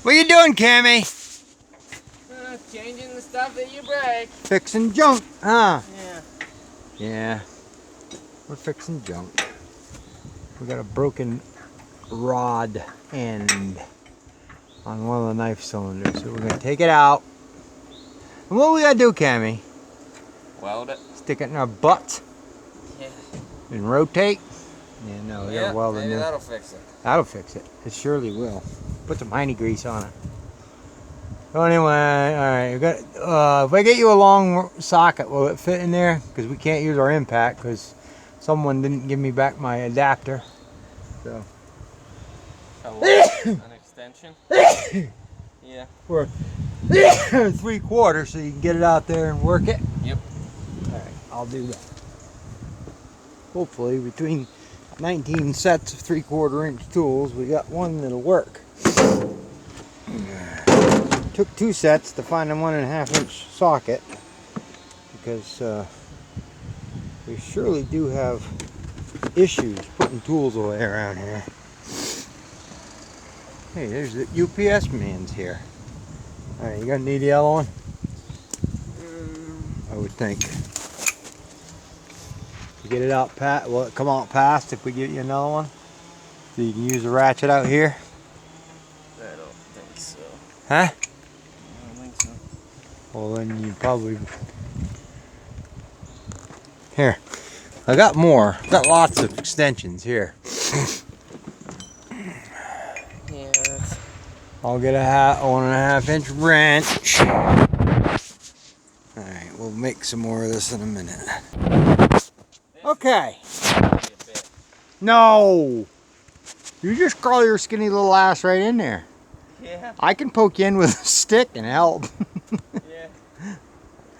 What you doing, Cammy? Changing the stuff that you break. Fixing junk, huh? Yeah. Yeah. We're fixing junk. We got a broken rod end on one of the knife cylinders, so we're gonna take it out. And what we gotta do, Cammy? Weld it. Stick it in our butt. Yeah. And rotate. Yeah, no, we gotta weld it. Maybe that'll fix it. That'll fix it. It surely will. Put some hynee grease on it. So anyway, all right. We got. If I get you a long socket, will it fit in there? Because we can't use our impact because someone didn't give me back my adapter. So. An extension. Yeah. For 3/4, so you can get it out there and work it. Yep. All right, I'll do that. Hopefully, between 19 sets of 3/4 inch tools, we got one that'll work. Took 2 sets to find a 1.5 inch socket because we surely do have issues putting tools away around here. Hey, there's the UPS man's here. All right, you gonna need the other one? I would think. You get it out, will it come out past if we get you another one? So you can use the ratchet out here? I don't think so. Huh? I don't think so. Well, then you probably... Here. I got more. Got lots of extensions here. Yeah, that's... I'll get a 1.5 inch wrench. Alright, we'll make some more of this in a minute. Okay. No! You just crawl your skinny little ass right in there. Yeah. I can poke you in with a stick and help. Yeah.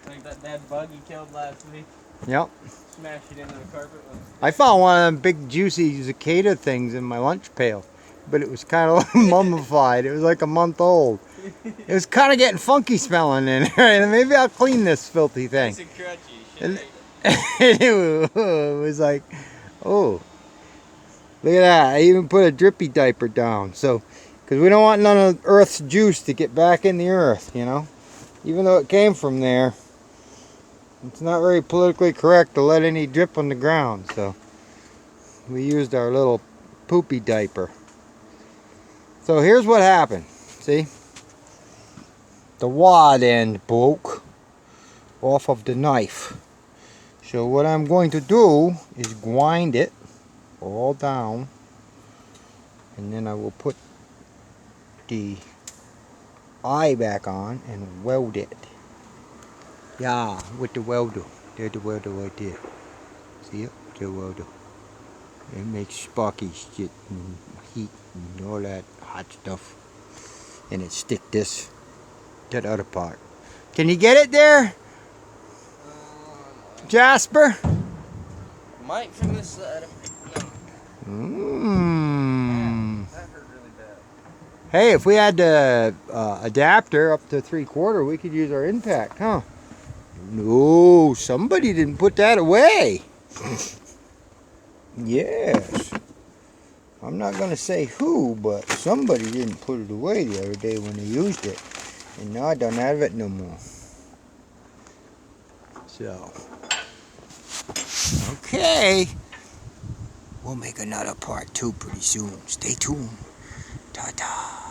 Like that dead bug you killed last week. Yep. Smash it into the carpet with a stick. I found one of them big juicy cicada things in my lunch pail. But it was kind of mummified. It was like a month old. It was kind of getting funky smelling in there. Maybe I'll clean this filthy thing. Nice and crunchy. And it was like, oh, look at that. I even put a drippy diaper down. So, because we don't want none of Earth's juice to get back in the earth, you know. Even though it came from there, it's not very politically correct to let any drip on the ground. So, we used our little poopy diaper. So here's what happened. See? The wad end broke off of the knife. So what I'm going to do is grind it all down, and then I will put the eye back on and weld it. Yeah, with the welder. There's the welder right there. See it? The welder. It makes sparky shit and heat and all that hot stuff. And it stick this to the other part. Can you get it there? Jasper? Might from this side. Mmm. That hurt really bad. Hey, if we had the adapter up to 3/4, we could use our impact, huh? No, somebody didn't put that away. Yes. I'm not going to say who, but somebody didn't put it away the other day when they used it. And now I don't have it no more. So. Okay. We'll make another part 2 pretty soon. Stay tuned. Ta-ta.